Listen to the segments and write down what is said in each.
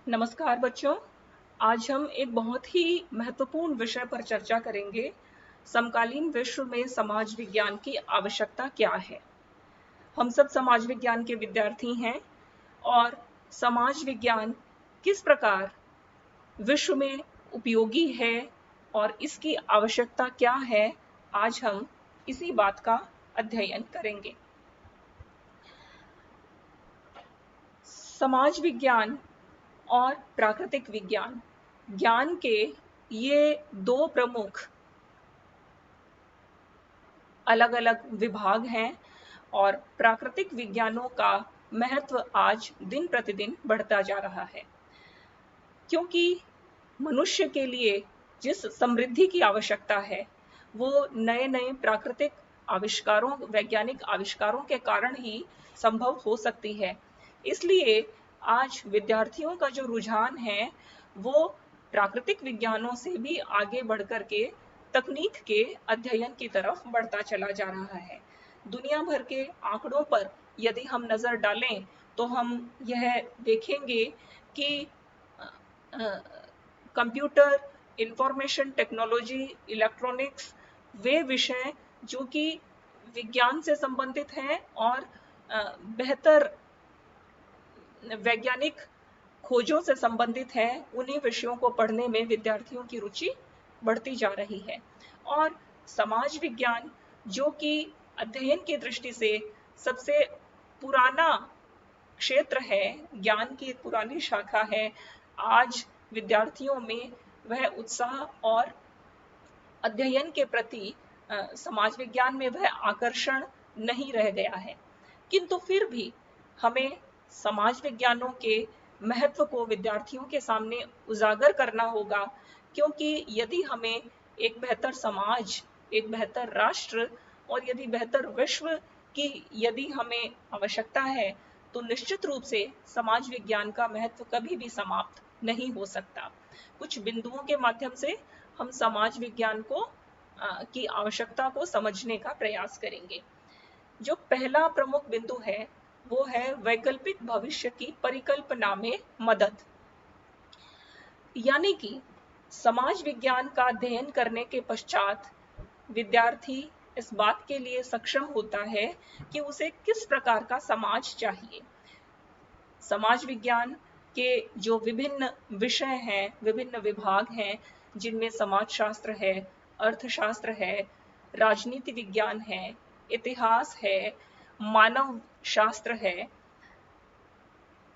नमस्कार बच्चों। आज हम एक बहुत ही महत्वपूर्ण विषय पर चर्चा करेंगे। समकालीन विश्व में समाज विज्ञान की आवश्यकता क्या है। हम सब समाज विज्ञान के विद्यार्थी हैं और समाज विज्ञान किस प्रकार विश्व में उपयोगी है और इसकी आवश्यकता क्या है, आज हम इसी बात का अध्ययन करेंगे। समाज विज्ञान और प्राकृतिक विज्ञान ज्ञान के ये दो प्रमुख अलग अलग विभाग हैं और प्राकृतिक विज्ञानों का महत्व आज दिन प्रतिदिन बढ़ता जा रहा है, क्योंकि मनुष्य के लिए जिस समृद्धि की आवश्यकता है वो नए नए प्राकृतिक आविष्कारों, वैज्ञानिक आविष्कारों के कारण ही संभव हो सकती है। इसलिए आज विद्यार्थियों का जो रुझान है वो प्राकृतिक विज्ञानों से भी आगे बढ़ कर के तकनीक के अध्ययन की तरफ बढ़ता चला जा रहा है। दुनिया भर के आंकड़ों पर यदि हम नजर डालें तो हम यह देखेंगे कि कंप्यूटर, इंफॉर्मेशन टेक्नोलॉजी, इलेक्ट्रॉनिक्स, वे विषय जो कि विज्ञान से संबंधित हैं और बेहतर वैज्ञानिक खोजों से संबंधित है, उन्हीं विषयों को पढ़ने में विद्यार्थियों की रुचि बढ़ती जा रही है। और समाज विज्ञान जो कि अध्ययन की दृष्टि से सबसे पुराना क्षेत्र है, ज्ञान की एक पुरानी शाखा है, आज विद्यार्थियों में वह उत्साह और अध्ययन के प्रति समाज विज्ञान में वह आकर्षण नहीं रह गया है। किंतु फिर भी हमें समाज विज्ञानों के महत्व को विद्यार्थियों के सामने उजागर करना होगा, क्योंकि यदि हमें एक बेहतर समाज, एक बेहतर राष्ट्र और यदि बेहतर विश्व की यदि हमें आवश्यकता है तो निश्चित रूप से समाज विज्ञान का महत्व कभी भी समाप्त नहीं हो सकता। कुछ बिंदुओं के माध्यम से हम समाज विज्ञान को की आवश्यकता को समझने का प्रयास करेंगे। जो पहला प्रमुख बिंदु है वो है वैकल्पिक भविष्य की परिकल्पना में मदद। यानी कि समाज विज्ञान का अध्ययन करने के पश्चात विद्यार्थी इस बात के लिए सक्षम होता है कि उसे किस प्रकार का समाज चाहिए। समाज विज्ञान के जो विभिन्न विषय हैं, विभिन्न विभाग हैं, जिनमें समाजशास्त्र है, अर्थशास्त्र है, राजनीति विज्ञान है, इतिहास है, मानव शास्त्र है,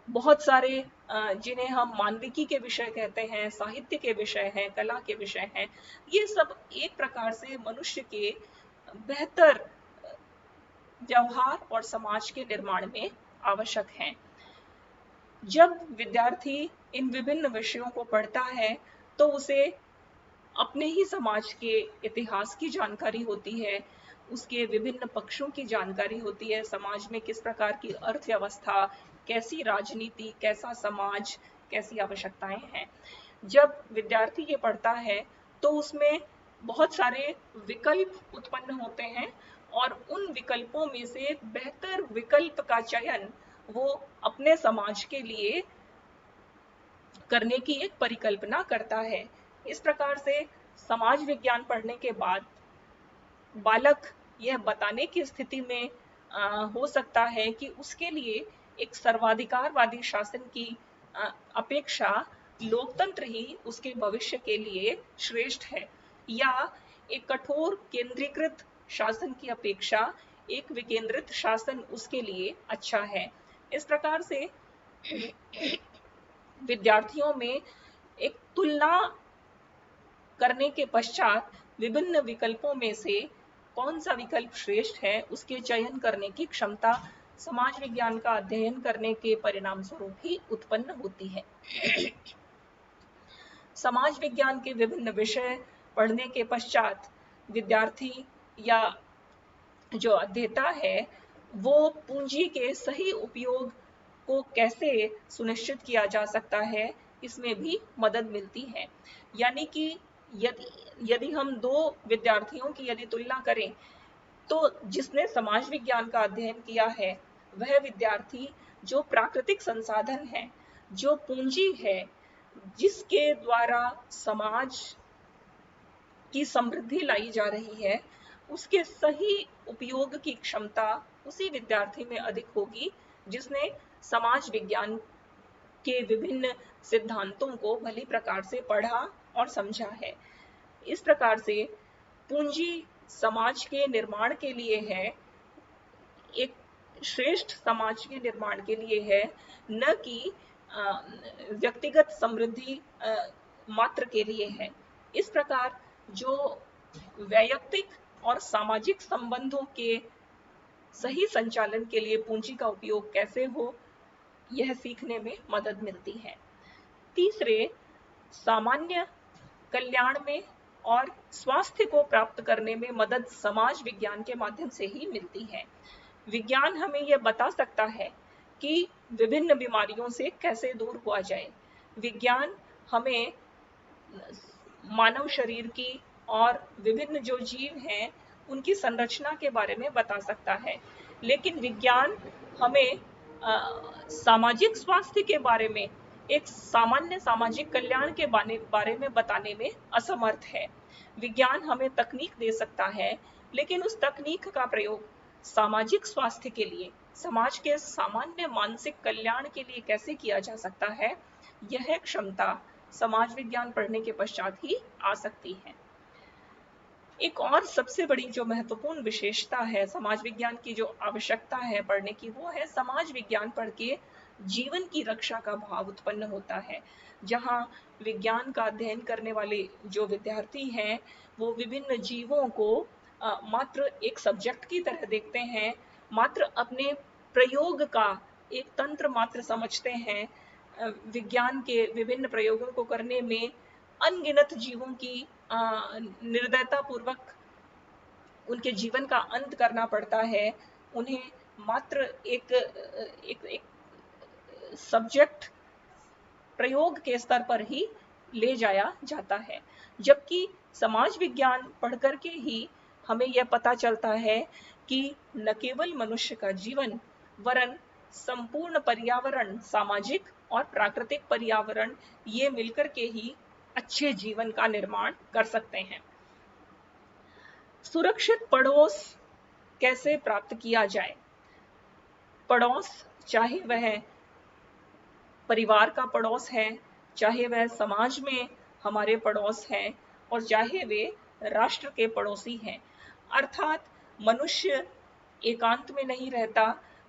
बहुत सारे जिन्हें हम मानविकी के विषय कहते हैं, साहित्य के विषय हैं, कला के विषय हैं, ये सब एक प्रकार से मनुष्य के बेहतर व्यवहार और समाज के निर्माण में आवश्यक हैं। जब विद्यार्थी इन विभिन्न विषयों को पढ़ता है तो उसे अपने ही समाज के इतिहास की जानकारी होती है, उसके विभिन्न पक्षों की जानकारी होती है, समाज में किस प्रकार की अर्थव्यवस्था, कैसी राजनीति, कैसा समाज, कैसी आवश्यकताएं हैं। जब विद्यार्थी ये पढ़ता है तो उसमें बहुत सारे विकल्प उत्पन्न होते हैं और उन विकल्पों में से बेहतर विकल्प का चयन वो अपने समाज के लिए करने की एक परिकल्पना करता है। इस प्रकार से समाज विज्ञान पढ़ने के बाद बालक यह बताने की स्थिति में हो सकता है कि उसके लिए एक सर्वाधिकारवादी शासन की अपेक्षा लोकतंत्र ही उसके भविष्य के लिए श्रेष्ठ है, या एक कठोर केंद्रीकृत शासन की अपेक्षा एक विकेंद्रित शासन उसके लिए अच्छा है। इस प्रकार से विद्यार्थियों में एक तुलना करने के पश्चात विभिन्न विकल्पों में से कौन सा विकल्प श्रेष्ठ है उसके चयन करने की क्षमता समाज विज्ञान का अध्ययन करने के परिणाम स्वरूप ही उत्पन्न होती है। समाज विज्ञान के विभिन्न विषय पढ़ने के पश्चात विद्यार्थी या जो अध्येता है वो पूंजी के सही उपयोग को कैसे सुनिश्चित किया जा सकता है, इसमें भी मदद मिलती है। यानी कि यदि हम दो विद्यार्थियों की यदि तुलना करें तो जिसने समाज विज्ञान का अध्ययन किया है वह विद्यार्थी जो प्राकृतिक संसाधन है, जो पूंजी है जिसके द्वारा समाज की समृद्धि लाई जा रही है, उसके सही उपयोग की क्षमता उसी विद्यार्थी में अधिक होगी जिसने समाज विज्ञान के विभिन्न सिद्धांतों को भली प्रकार से पढ़ा और समझा है। इस प्रकार से पूंजी समाज के निर्माण के लिए है, एक श्रेष्ठ समाज के निर्माण के लिए है, न कि व्यक्तिगत समृद्धि मात्र के लिए है। इस प्रकार जो वैयक्तिक और सामाजिक संबंधों के सही संचालन के लिए पूंजी का उपयोग कैसे हो, यह सीखने में मदद मिलती है। तीसरे, सामान्य कल्याण में और स्वास्थ्य को प्राप्त करने में मदद समाज विज्ञान के माध्यम से ही मिलती है। विज्ञान हमें यह बता सकता है कि विभिन्न बीमारियों से कैसे दूर हुआ जाए। विज्ञान हमें मानव शरीर की और विभिन्न जो जीव हैं उनकी संरचना के बारे में बता सकता है, लेकिन विज्ञान हमें सामाजिक स्वास्थ्य के बारे में, एक सामान्य सामाजिक कल्याण के बारे में बताने में असमर्थ है। विज्ञान हमें तकनीक दे सकता है, लेकिन उस तकनीक का प्रयोग सामाजिक स्वास्थ्य के लिए, समाज के सामान्य मानसिक कल्याण के लिए कैसे किया जा सकता है, यह क्षमता समाज विज्ञान पढ़ने के पश्चात ही आ सकती है। एक और सबसे बड़ी जो महत्वपूर्ण विशेषता है समाज विज्ञान की, जो आवश्यकता है पढ़ने की, वो है समाज विज्ञान पढ़ के जीवन की रक्षा का भाव उत्पन्न होता है। जहाँ विज्ञान का अध्ययन करने वाले जो विद्यार्थी हैं वो विभिन्न जीवों को मात्र एक सब्जेक्ट की तरह देखते हैं, मात्र अपने प्रयोग का एक तंत्र मात्र समझते हैं। विज्ञान के विभिन्न प्रयोगों को करने में अनगिनत जीवों की निर्दयता पूर्वक उनके जीवन का अंत करना पड़ता है। उन्हें मात्र एक सब्जेक्ट प्रयोग के स्तर पर ही ले जाया जाता है, जबकि समाज विज्ञान पढ़कर के ही हमें यह पता चलता है कि न केवल मनुष्य का जीवन वरन संपूर्ण पर्यावरण, सामाजिक और प्राकृतिक पर्यावरण, ये मिलकर के ही अच्छे जीवन का निर्माण कर सकते हैं। सुरक्षित पड़ोस कैसे प्राप्त किया जाए? पड़ोस, चाहे वह परिवार का पड़ोस है, चाहे वह समाज में हमारे पड़ोस है, और चाहे वे राष्ट्र के पड़ोसी हैं, अर्थात मनुष्य एकांत में नहीं रहता,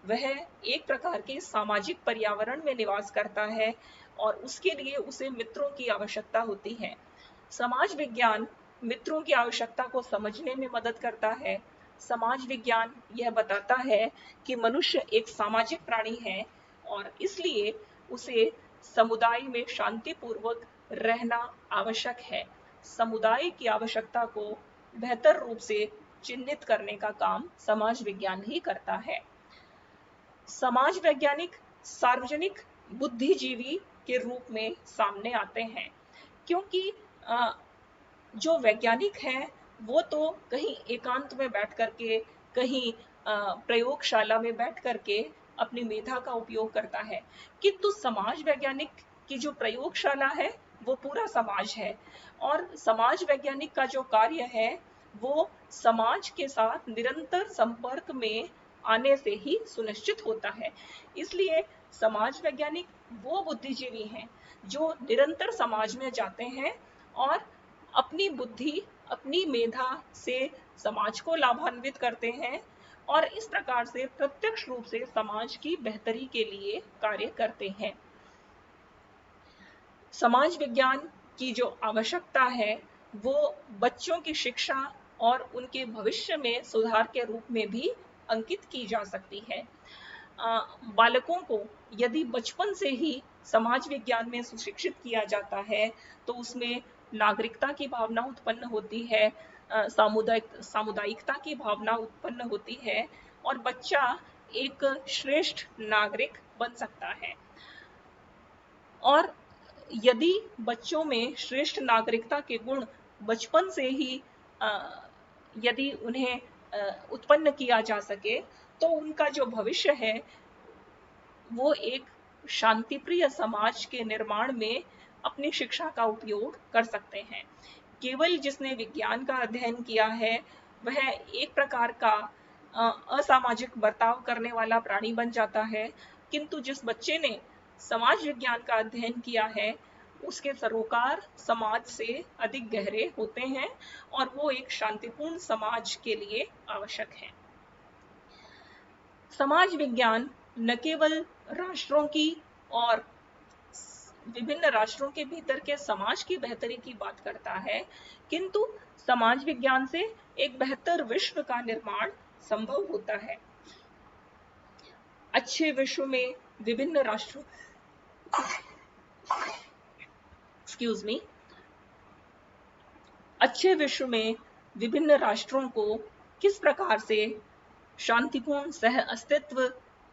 वह एक प्रकार के सामाजिक पर्यावरण में निवास करता है और उसके लिए उसे मित्रों की आवश्यकता होती है। समाज विज्ञान मित्रों की आवश्यकता को समझने में मदद करता है। समाज विज्ञान यह बताता है कि मनुष्य एक सामाजिक प्राणी है और इसलिए उसे समुदाय में शांतिपूर्वक रहना आवश्यक है। समुदाय की आवश्यकता को बेहतर रूप से चिन्हित करने का काम समाज विज्ञान ही करता है। समाज वैज्ञानिक सार्वजनिक बुद्धिजीवी के रूप में सामने आते हैं, क्योंकि जो वैज्ञानिक है वो तो कहीं एकांत में बैठ करके, कहीं प्रयोगशाला में बैठ करके अपनी मेधा का उपयोग करता है, किंतु समाज वैज्ञानिक की जो प्रयोगशाला है वो पूरा समाज है, और समाज वैज्ञानिक का जो कार्य है वो समाज के साथ निरंतर संपर्क में आने से ही सुनिश्चित होता है। इसलिए समाज वैज्ञानिक वो बुद्धिजीवी हैं जो निरंतर समाज में जाते हैं और अपनी बुद्धि, अपनी मेधा से समाज को लाभान्वित करते हैं और इस प्रकार से प्रत्यक्ष रूप से समाज की बेहतरी के लिए कार्य करते हैं। समाज विज्ञान की जो आवश्यकता है वो बच्चों की शिक्षा और उनके भविष्य में सुधार के रूप में भी अंकित की जा सकती है। बालकों को यदि बचपन से ही समाज विज्ञान में सुशिक्षित किया जाता है तो उसमें नागरिकता की भावना उत्पन्न होती है, सामुदायिकता की भावना उत्पन्न होती है और बच्चा एक श्रेष्ठ नागरिक बन सकता है। और यदि बच्चों में श्रेष्ठ नागरिकता के गुण बचपन से ही यदि उन्हें उत्पन्न किया जा सके तो उनका जो भविष्य है वो एक शांतिप्रिय समाज के निर्माण में अपनी शिक्षा का उपयोग कर सकते हैं। केवल जिसने विज्ञान का अध्ययन किया है वह एक प्रकार का असामाजिक बर्ताव करने वाला प्राणी बन जाता है, किंतु जिस बच्चे ने समाज विज्ञान का अध्ययन किया है उसके सरोकार समाज से अधिक गहरे होते हैं और वो एक शांतिपूर्ण समाज के लिए आवश्यक है। समाज विज्ञान न केवल राष्ट्रों की और विभिन्न राष्ट्रों के भीतर के समाज की बेहतरी की बात करता है, किंतु समाज विज्ञान से एक बेहतर विश्व का निर्माण संभव होता है। अच्छे विश्व में विभिन्न राष्ट्रों अच्छे विश्व में विभिन्न राष्ट्रों को किस प्रकार से शांतिपूर्ण सह अस्तित्व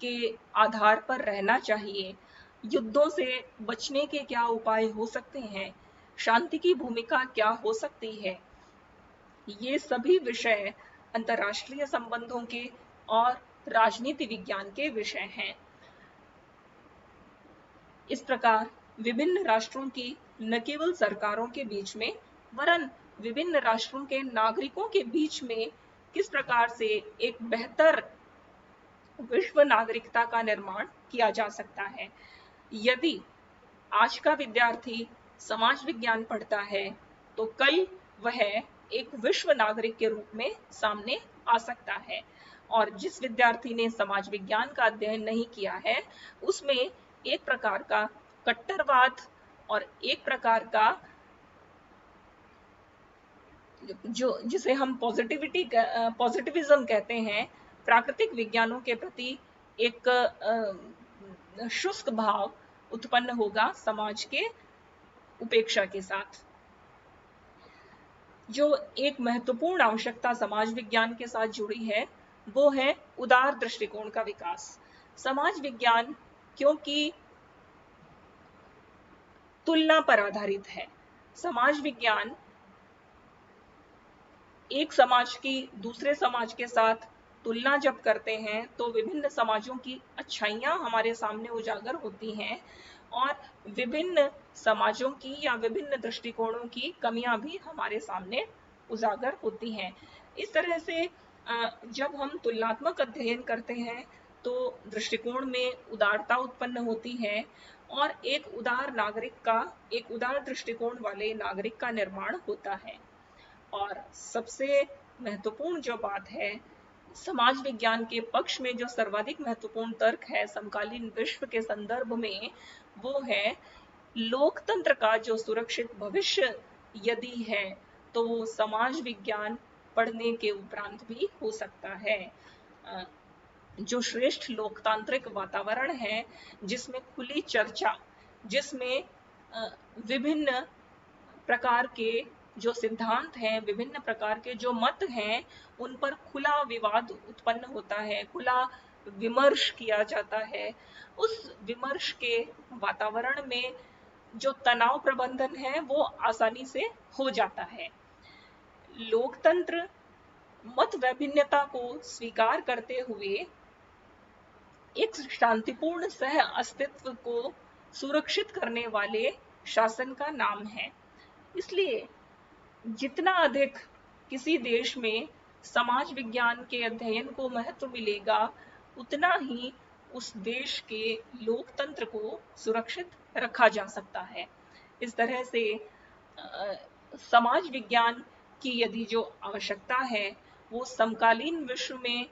के आधार पर रहना चाहिए, युद्धों से बचने के क्या उपाय हो सकते हैं, शांति की भूमिका क्या हो सकती है, ये सभी विषय अंतर्राष्ट्रीय संबंधों के और राजनीति विज्ञान के विषय हैं। इस प्रकार विभिन्न राष्ट्रों की न केवल सरकारों के बीच में वरन विभिन्न राष्ट्रों के नागरिकों के बीच में किस प्रकार से एक बेहतर विश्व नागरिकता का निर्माण किया जा सकता है। यदि आज का विद्यार्थी समाज विज्ञान पढ़ता है तो कल वह एक विश्व नागरिक के रूप में सामने आ सकता है, और जिस विद्यार्थी ने समाज विज्ञान का अध्ययन नहीं किया है उसमें एक प्रकार का कट्टरवाद और एक प्रकार का जो जिसे हम पॉजिटिविज्म कहते हैं, प्राकृतिक विज्ञानों के प्रति एक शुष्क भाव उत्पन्न होगा समाज के उपेक्षा के साथ। जो एक महत्वपूर्ण आवश्यकता समाज विज्ञान के साथ जुड़ी है वो है उदार दृष्टिकोण का विकास। समाज विज्ञान क्योंकि तुलना पर आधारित है, समाज विज्ञान एक समाज की दूसरे समाज के साथ तुलना जब करते हैं तो विभिन्न समाजों की अच्छाइयां हमारे सामने उजागर होती हैं और विभिन्न समाजों की या विभिन्न दृष्टिकोणों की कमियां भी हमारे सामने उजागर होती हैं। इस तरह से जब हम तुलनात्मक अध्ययन करते हैं तो दृष्टिकोण में उदारता उत्पन्न होती है और एक उदार दृष्टिकोण वाले नागरिक का निर्माण होता है। और सबसे महत्वपूर्ण जो बात है, समाज विज्ञान के पक्ष में जो सर्वाधिक महत्वपूर्ण तर्क है समकालीन विश्व के संदर्भ में, वो है लोकतंत्र का जो सुरक्षित भविष्य यदि है तो वो समाज विज्ञान पढ़ने के उपरांत भी हो सकता है। जो श्रेष्ठ लोकतांत्रिक वातावरण है जिसमें खुली चर्चा, जिसमें विभिन्न प्रकार के जो सिद्धांत हैं, विभिन्न प्रकार के जो मत हैं, उन पर खुला विवाद उत्पन्न होता है, खुला विमर्श किया जाता है, उस विमर्श के वातावरण में जो तनाव प्रबंधन है वो आसानी से हो जाता है। लोकतंत्र मत वैभिन्नता को स्वीकार करते हुए एक शांतिपूर्ण सह अस्तित्व को सुरक्षित करने वाले शासन का नाम है। इसलिए जितना अधिक किसी देश में समाज विज्ञान के अध्ययन को महत्व मिलेगा, उतना ही उस देश के लोकतंत्र को सुरक्षित रखा जा सकता है। इस तरह से समाज विज्ञान की यदि जो आवश्यकता है वो समकालीन विश्व में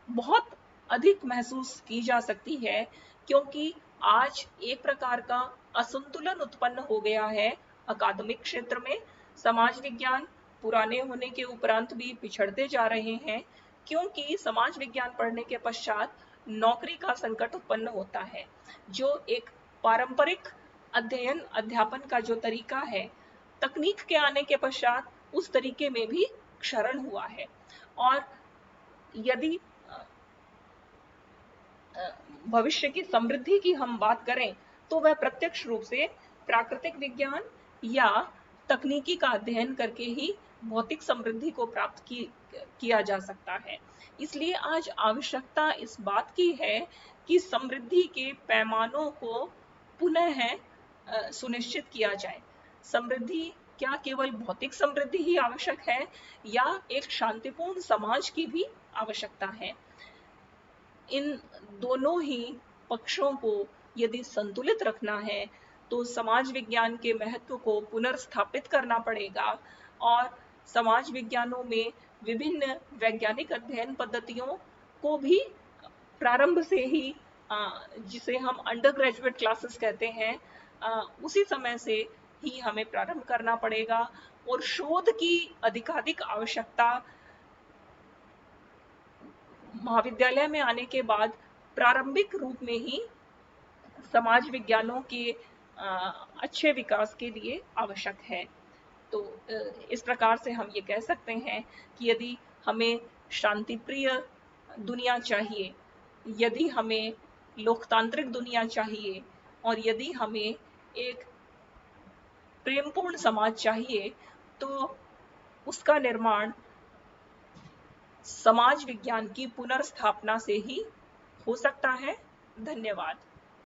बहुत अधिक महसूस की जा सकती है, क्योंकि आज एक प्रकार का असंतुलन उत्पन्न हो गया है अकादमिक क्षेत्र में। समाज विज्ञान पुराने होने के उपरांत भी पिछड़ते जा रहे हैं, क्योंकि समाज विज्ञान पढ़ने के पश्चात नौकरी का संकट उत्पन्न होता है। जो एक पारंपरिक अध्ययन अध्यापन का जो तरीका है, तकनीक के आने के पश्चात उस तरीके में भी क्षरण हुआ है। और यदि भविष्य की समृद्धि की हम बात करें तो वह प्रत्यक्ष रूप से प्राकृतिक विज्ञान या तकनीकी का अध्ययन करके ही भौतिक समृद्धि को प्राप्त किया जा सकता है। इसलिए आज आवश्यकता इस बात की है कि समृद्धि के पैमानों को पुनः सुनिश्चित किया जाए। समृद्धि क्या केवल भौतिक समृद्धि ही आवश्यक है या एक शांतिपूर्ण समाज की भी आवश्यकता है? इन दोनों ही पक्षों को यदि संतुलित रखना है तो समाज विज्ञान के महत्व को पुनर्स्थापित करना पड़ेगा और समाज विज्ञानों में विभिन्न वैज्ञानिक अध्ययन पद्धतियों को भी प्रारंभ से ही जिसे हम अंडर ग्रेजुएट क्लासेस कहते हैं उसी समय से ही हमें प्रारंभ करना पड़ेगा और शोध की अधिकाधिक आवश्यकता महाविद्यालय में आने के बाद प्रारंभिक रूप में ही समाज विज्ञानों के अच्छे विकास के लिए आवश्यक है। तो इस प्रकार से हम ये कह सकते हैं कि यदि हमें शांतिप्रिय दुनिया चाहिए, यदि हमें लोकतांत्रिक दुनिया चाहिए और यदि हमें एक प्रेमपूर्ण समाज चाहिए तो उसका निर्माण समाज विज्ञान की पुनर्स्थापना से ही हो सकता है। धन्यवाद।